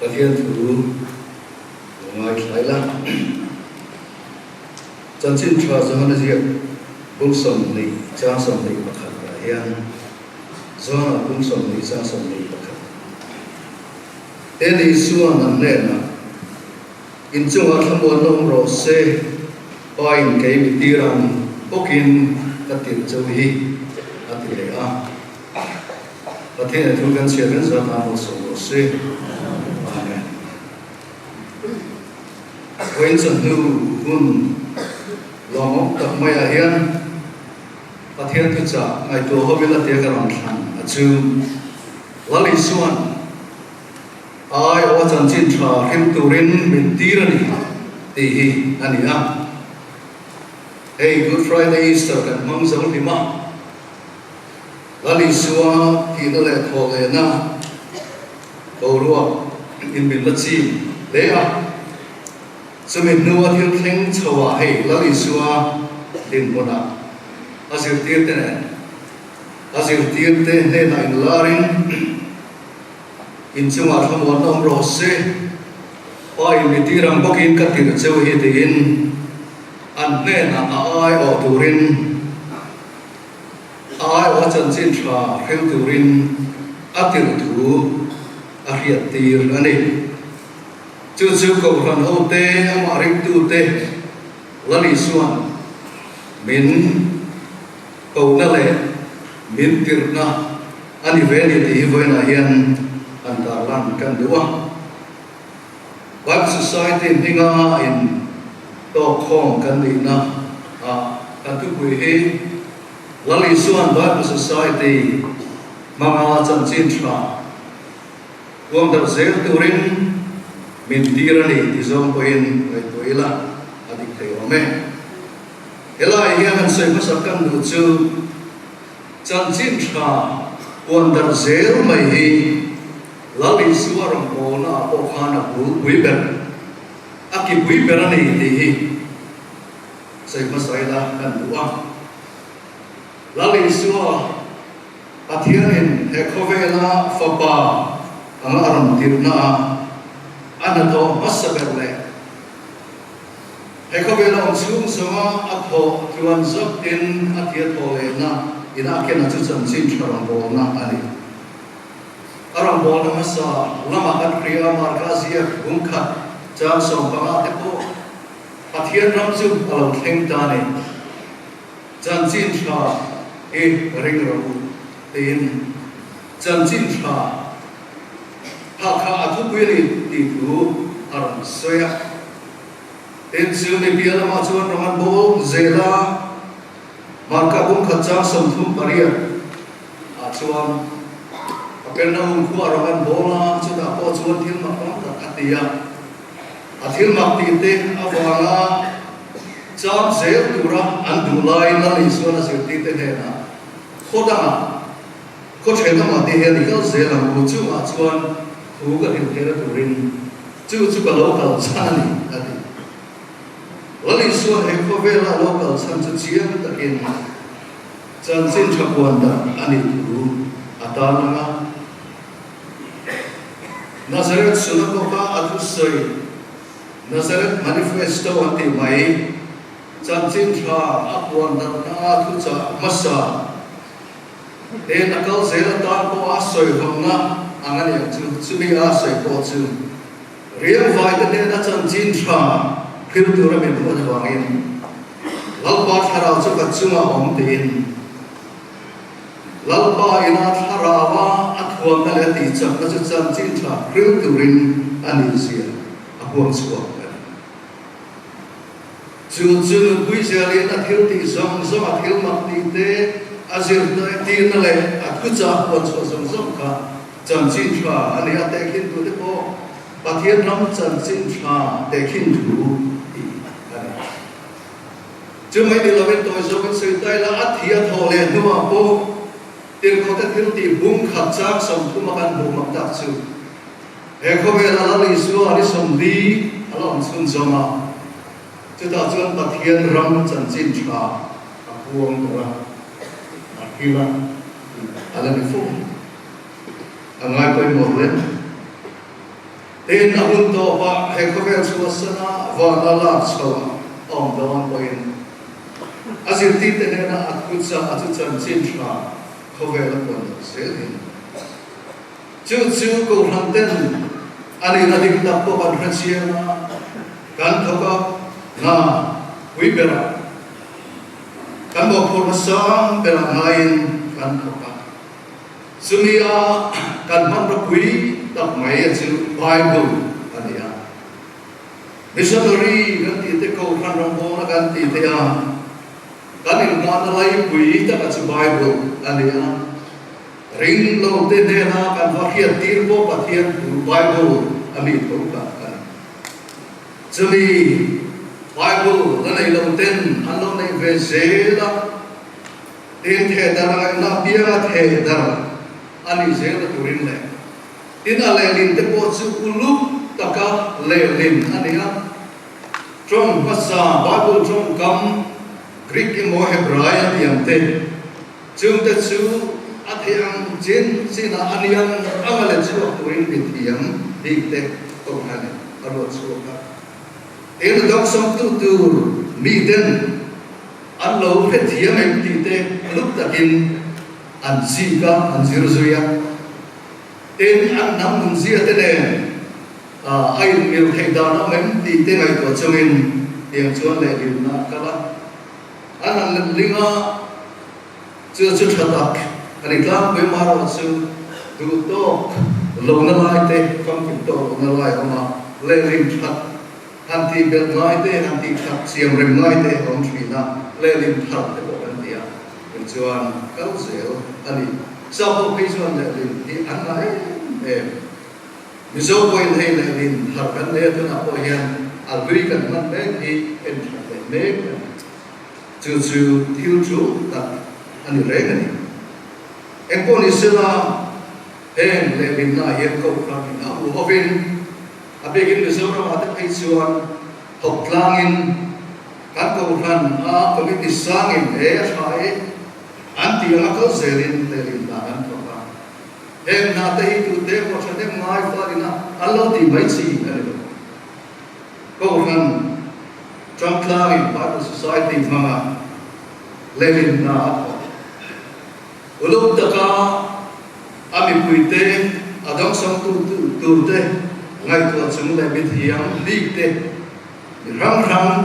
Pathian thu ngai thlai la chanchin thra zona zia bung som ni cha som ni pakhat la hian zona bung som ni cha som ni pakhat eni suan an le na in chunga thamon nom ro se pain ke mi tiran pokin katir chawi atile a pathian thu kan sia kan za ta mo so se When some new un long tập mày à hiền, phát hiện thực ra ngày tuổi hôm nay là tiệc làm thằng, chú là lý xuân, ai ở trong chiến tra hiện turin mình tira đi, thì anh à, hey Good Friday Easter kan mong giống thì mà, là lý xuân thì nó lại thọ lại na, cầu ruộng in mình là chi, đấy à. So mình nuôi thiên thánh chùa hay là lý xua đến một năm, azir tiệt thế này, azir tiệt thế này là in larin, in chung ở trong một năm rồi se, ai in bị tiram bốc in cắt tiệt châu hi thì in, anh nên là ai ở turin, ai ở chân trên trà heo turin, ắt tiệt thủ, ariat tiệt anh ấy. Chú cầu phần hậu tế mà rinh tu tế là lý xuân mình cầu nà lệ mình tiệt na anh về đi thì với na hiền anh ta làm căn đũa Bible Society in nga in to khom kan đi na kan tu quỳ he là lý xuân Bible Society mà chân chín tra gồm tập dễ turin mình tira ni thì giống koin người tuổi là adik thầy ome, helai hian an soi masa kan du chu chan chin tha quan dar zel mai hi lali suaram ko na o khana bui ber aki bui ber ani ti hi soi masa ila kan du a lali suwa athianin he khovela fapa anga aram tirna anh thọ mất sập bể hay có biết là ông xuống sama anh thọ tuan dốc in anh thiệt thọ lệ na in anh kia là chú chân xin cho orang bol na anh orang bol na masa lama anh kriya markazia cũng khát jam som banga tepo anh thiệt ram chú alam theng ta ne chân xin cho ring ro tin chân xin cho Haka atu kuili tipu aram soya. Tensiu ni biar lama cuan roman bol zela marka bung kacang somthum paria. Cuan apena ungku roman bola cuda po cuan til makam tak atia. Atil maktite awanga jam zel tura andulai na liswana sirtite hena. Khoda ko chena ma de heli kal zela mu chu ma cuan thu cái hình thế là tụi mình chú cả local san này là lý số hay có vẻ là local san chú chia tất nhiên chân xin cho quan đó anh ấy thu ta nga Nazareth synagoga atu soi Nazareth manifesto anti mai chân xin cho quan đó nga thu cha masa để nakal zela ta ko asoi không na angan yang chu mi a sai ko chu riang vai ta ne na chan chin tha phil tu ra min ko na wangin lal pa tharau chu ka chunga om tin lal pa ina tharawa athuam na le ti chak na chu chan chin tha phil tu rin ani sia ahuang suwa chu bui sia le na thil ti zong zong a thil mak ti te azir ta ti na le akhu cha ko chu zong zong ka chân xin tra anh ấy để kinh tu đấy cô, bà thiên lắm chân xin tra để kinh tu, chứ mấy điều là bên tôi do bên sự tay là ắt thiệt thò liền đúng không cô, tiền có thể thiếu tiền bung khát chắc sống thu mà ăn bụng mặc đặc sự, em có biết là lý do đi sống đi, làm xuân gió mà, chứ ta chọn bà thiên lắm chân xin tra, buông đó, khi là, anh là phụ. Ngay quay một lên Tin ahun to pa hekovel suasana wa ala chawa om don poin azir ti tenena atutsa atutsan chintra khovel kon selin chu ko hanten ani nadik ta po kan rasiana kan thoka na wibera kan bo formasam bela ngain kan thoka sumia kan man rakui tak mai chu Bible ania missionary kan ti te ko kan rong na kan ti te a kan in kan lai pui tak chu Bible ania ring lo te ne na kan va khia tir bo pathian Bible ami to ka kan chumi Bible la nei lo ten an lo nei ve zela ten the da na bia the da ani zela turin le tin alelin te po chu ulu taka lelin ania trong pasa Bible trong kam Greek mo Hebraic tiang te chung te chu athiang jin sina anian amale chu turin bithiam dik te ko hane aro chu ka en dok som tu mi den an lo phe thiam em ti te luk takin an zika an zirzuya tên ăn nắm mùng zia thế này ai nhiều thầy đó nó mấy thì tên này của cho mình tiền chuan lệ điều na các bạn anh là linh chưa thật đặc anh làm với mà rồi sư đủ to lâu nó lại thế không kịp to nó lại mà lên linh thật anh thì biết lại thế anh thì thật xiêm rừng lại thế không chỉ là lên linh thật để bộ anh tiền tiền chuan cáo dẻo anh sau hôm khi chuan lệ linh thì anh lại miso point hay lệ linh thật vấn đề tôi nào có hiện algori cần mất đấy thì em thật lệ mê chú thiếu chú đặt anh rẻ này em có đi xem là em lệ linh là hiện câu là mình đã uống vào bên à bây giờ miso nó mà tới chuan học langin các câu phần có biết đi sang em để phải anh tiếng có dễ lên lệ linh là anh có em na te tu te ko sa te mai fa dina allo ti mai chi ale ko han trong clarin Bible Society ma levin na uluk taka ami puite adong sam tu te ngai tu chung le bit hiam lik te ram kaya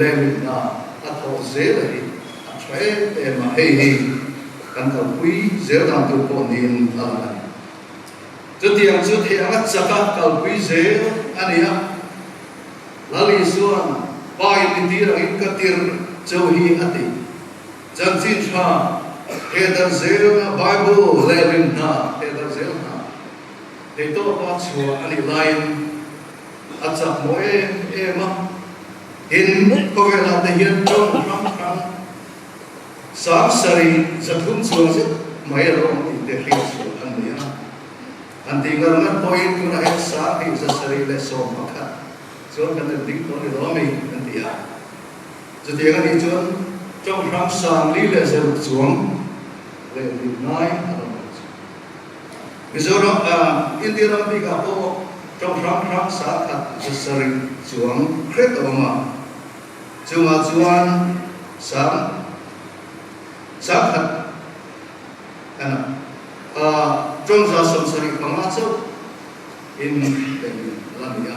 levin na atho zele atre te ma hei kan ka pui zer dang tu ko nin ala chu tiang chu thiang chaka kal pui zer ania lali suan pai ni tir in ka tir chau hi ati chan chin tha heder zer Bible levin na heder zer na te to pa chu ani line achak mo ma in ko vela te hian trong ram sáng sari zathum chuang se mai ro ti te hi chu an nia an ti ngar ngar point ku na ek sa hi za sari le so makha chuan kan ding to ni ro mi an ti a chu ti ga ni chuan trong ram sang li le se chuang le ni nai alo Mizoram Indiram pi ka po trong ram sa khat za sari chuang kret oma chuan sáng thật trong giờ sống sari bằng lá châu in bên làm gì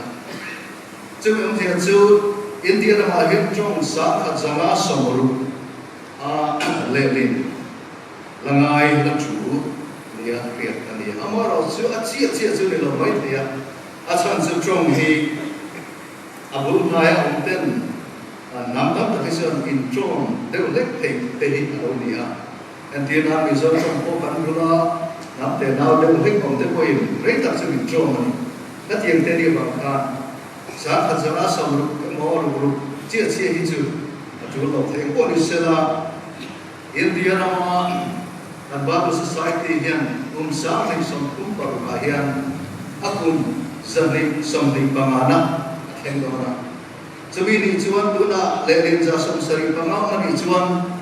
chứ ông thầy chú India là mà hiện trong sáng thật rằng là sống rồi lệ linh là ngài là chủ nia kiệt nia ama rồi chú chia chú này là mấy nia chan chú trong hi abul nai ông tên nam tam ta kisa in trong đều lek te hi alo nia en tin nam izon trong po kan gula nam te nào đều lek om te po in rei tak chu in trong ni na tiang te ni bang ka sa khat za sam ru mo ru chia hi chu lo the ko ni se la India na an Bible Society hian sa ni som par ka hian akum zani som ni pangana theng do na Sabi ni chuan tu na lerin za som sari pangau ni chuan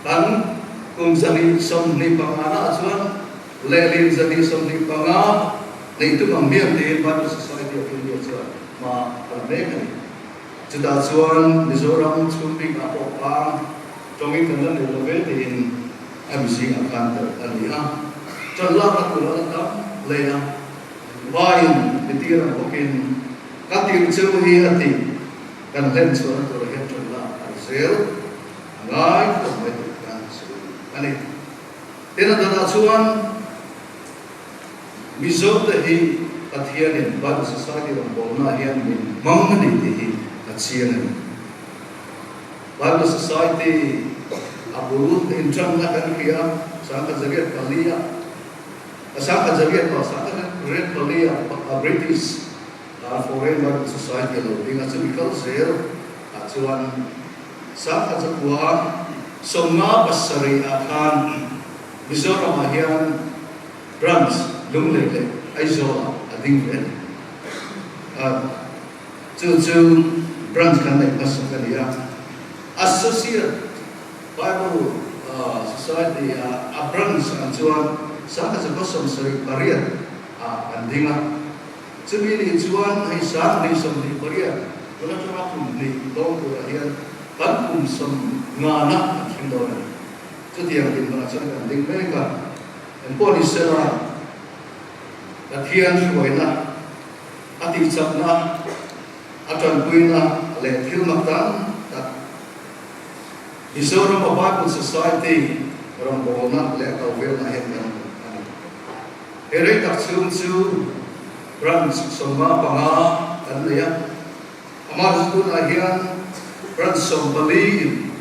kan kum sani som ni pangana chuan lelin jadi somni panga nei tu bang miam di Bible Society of India chuan ma almek ani chuta chuan Mizoram chumpi ka po pa tongi kan le level in amisi akan ter ani ha chon la ka tu la ta le na vain ditira pokin katir chu hi ati kan len chuan tu le chon la zel ngai ko mai kan su ani tena da chuan Mizo the he at here in Bible Society of Bona here in Mangani he at CNN. Bible Society Abu in Changna Kankia, Santa Zagat Palia, Santa Zagat Pasaka, Red Palia, a British foreign Bible Society of being a typical sale at one Santa Zakua, Songa Basari Akan, Mizo Ramahian branch. Đúng lệ ai do à tinh về chú branch kan này pas kan ya associate Bible Society a branch an chuan sang ka ko som sari pariat an dinga chumi ni chuan ai sang ni som ni pariat wala chuan kum ni dong ko hian kan kum som nga na thim do na chu tiang din ba chuan kan ding me ka en police la Thian suy na, ati chap na, atan kui na, le thil maktan, Mizoram Bible Society rambo na le kauvel na hen na. Erei tak chu branch somma panga kan ya. Amar tu na hian branch sombali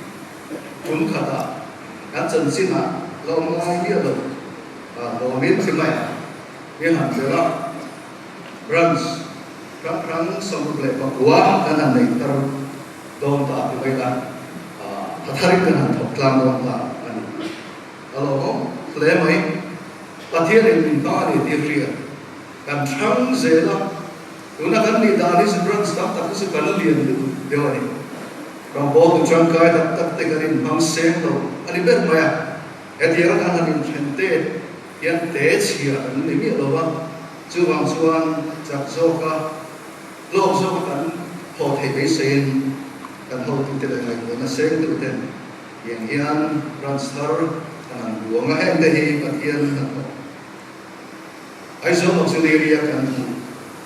tum khata kan chan sina lo ngai dia lo. Lo min simai. Yang adalah branch rang sampai Papua dan nanti dong tak dibayar tarik dengan toplam dong tak kalau lemai latihan yang minta di Tiria dan rang zela gunakan di dalis branch tak sekali lian itu dewa ni rambo tu jangkai tak tegarin bangseng tu ani bermaya etiara kan ani gente yang teh ini ni loh chuang jak zoka lo zoka kan ho thei bei sen kan ho tu te lai na sen tu ten yang hian transfer kan buang ha ende hi patian ai zo auxiliary kan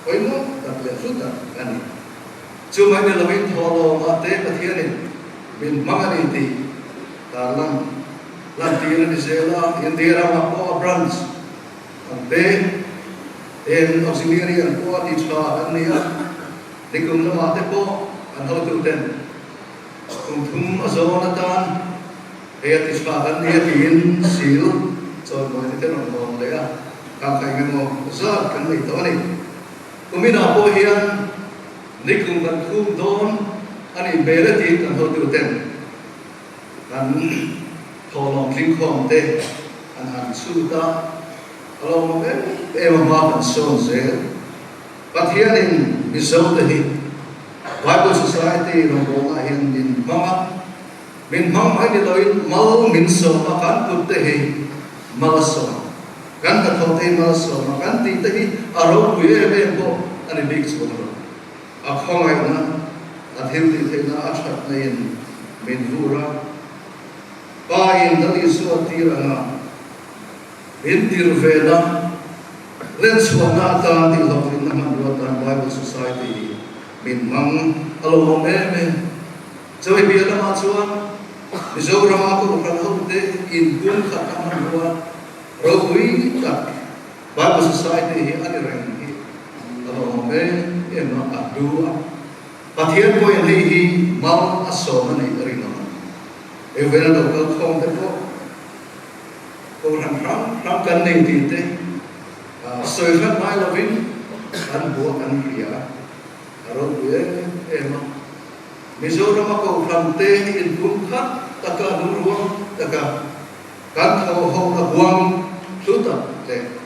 oi mo tak le suta kan cuma ni lebih tholo mate patian ni min mangani ti dalam latihan di zela yang dia ramah branch, ampe en auxiliary an po di cha an nia, di kum na mate po an hal tu ten, kum azonatan, di cha an nia tin sil, so mo di ten on le ya, kam kai mo zat kan ni to ni, kumina po hian, di kum kan kum don, ani bele ti kan hal tu ten, kan tolong lingkong te an suta kalau mungkin makan sonzel patian in Mizo tehi Bible Society rombongan yang min mama ini loin mal min so makan put tehi malaso kan katote malaso makan ti tehi aro kuye bembo ani big suara akong ay na athil ti tehi na achat na yin min vura Pain dari suatu tirana, bintir vela, len suana tadi lokin nama duatan Bible Society, min mang alo meme, jadi biar nama suan, Mizoram aku bukan hote, indun kata nama rohui tak Bible Society ini ada rengi, alo meme emang adua, patian ko yang lihi mal asal ni dari nama. Evena dokter kong tepo, orang kan neng tinte, soalnya mai lovin, kan buat kan dia, kalau dia emang, Mizoram aku kante input kat, taka nuruang, taka kan kau buang suta le,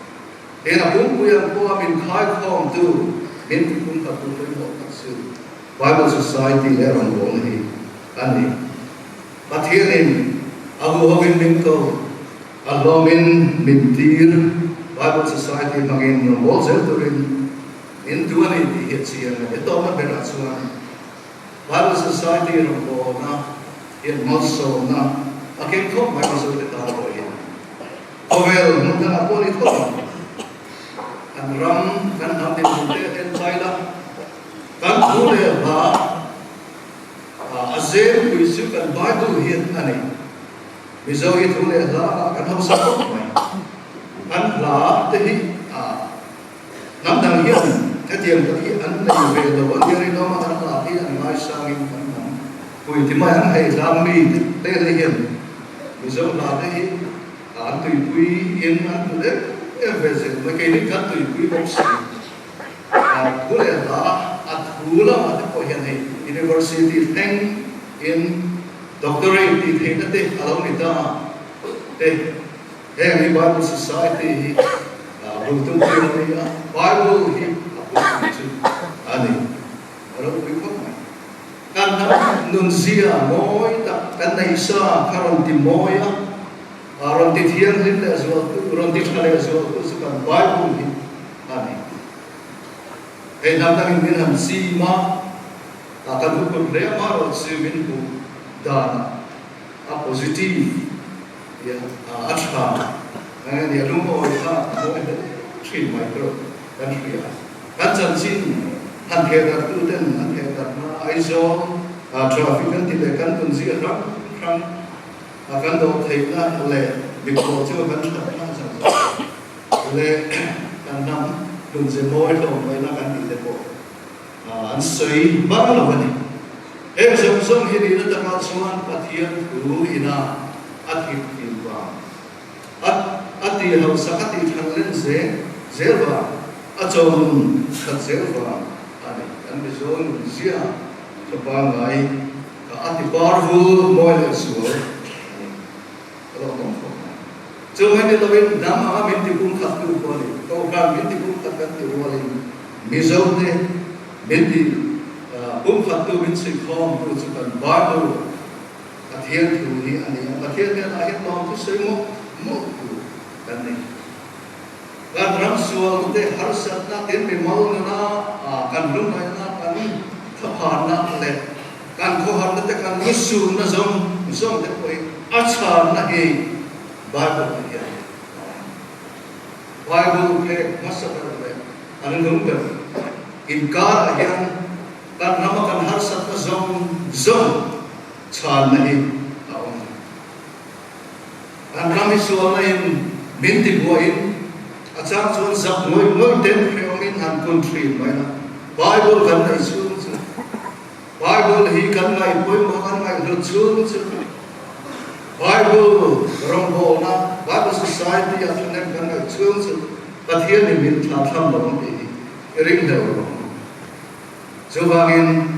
ena pun yang kau min kai kong tu, min pun kat tu pun tak su, Bible Society le orang boleh, kan ni. Patianin, aku hawin mingko, Alomin mintir Bible Society mangin no bolzel turin in tuani di hitsia ito na beratsuan Bible Society ro na in also na akin ko may maso ta ko yan ovel munda apon ito an ram kan natin munda en saila kan hule ba azem kuisu kan Bible hit ani Mizo itu le la kan hau sakot mai kan la te hi nam dang hian ka tiam ka hi an nei ve lo an yari no ma kan la hi an mai sang in kan nam pui ti mai an hai lam mi te le hian mizo la te hi an tui pui in an tu le e ve se ma ke ni kan tui pui bok si tu le la at hula ma te ko hian hei university thing in doctorate di thena te alo ni ta te he Bible Society buntung te ni Bible hi apu ani alo bi ko mai kan na nun sia moi ta kan nei sa karon ti moya aron ti thian rin le azwa ron ti khale azwa su kan Bible hi ani he nam na min han si ma ta kan ku le ma ro si min ku dan a positive ya acha ni rum o ta mo three micro kan ria kan chan sin han the da tu den han the da na aizo traffic kan ti le kan tun zi ram ram kan do thei na le bi ko chu kan thap na sa le kan nam dun se mo lo mai na kan ti le ko an sei ba lo ni Em song hini na tamat suman patian guru ina athit kilwa ati hau sakati thanlen zerwa achon khat zerwa ani an bezon zia chapa ngai ka ati powerful moile suo ani alo tong ko so mai ne lawin nama min ti kum khat tu ko ni ko ka min ti kum khat kan ti wali mizo ne min ti khat tu min si khom tu chu kan Bible athian tu ni ani athian ne a het nom tu sei mo tu kan ni kan ram sual te har sat na tin pe mal na kan lum na na kan thaphan na le kan kho har te kan misu na zom te koi acha na he Bible ni ya Bible ke masakar le an lum ka inkar ayan kan nama kan har sat na zom chan nahi aom kan rami sual na in binti boin achang chuan zak moi ten heomin han country mai na Bible kan na isun Bible hi kan ngai poi mo kan ngai ru chun chu Bible rombo na Bible Society athanem kan ngai chun chu pathian ni min tha tham lo ni ring da ro Jubangin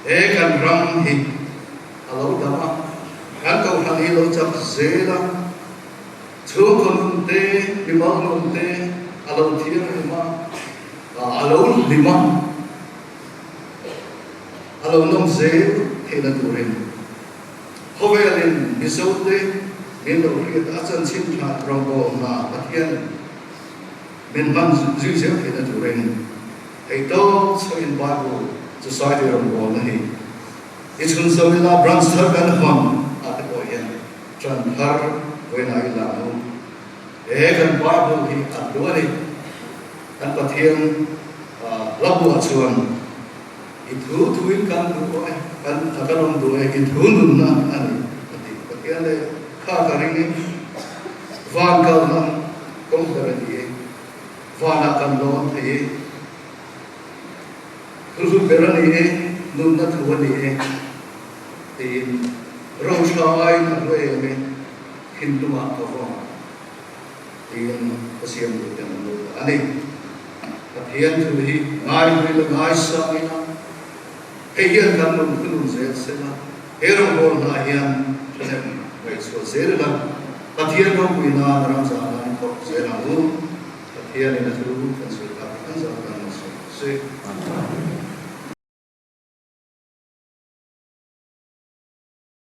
kan ram hi alo dama kan kau hal hi lo chap zela chu kon te bimang non te alo thia ma alo lima alo nom ze he na turin hovelin bisote min lo riat achan chin tha rongo ma pathian min man zu ze he na turin Ito so in Bible Society of God nahi. It's considered branch third and hum at the boyan. Tran har when I love. Kan Bible hi at duani. Kan pathian labu achuan. Itu tuin kan du kan akaron du itu nun na ani. Pathian le kha karingi. Van kal na kom karani. Van akan lon thai. Tujuh berani nun na tuani in roshai na loe me hindu ma ko in pasiam du tan lu ani pathian tu hi ngai ri ngai sa ina heyan kan nun kun ze se na ero bol na hian thanem wai so zer la pathian ro kuina ram sa na ko ze na lu pathian ina tu kan su ta kan sa kan so se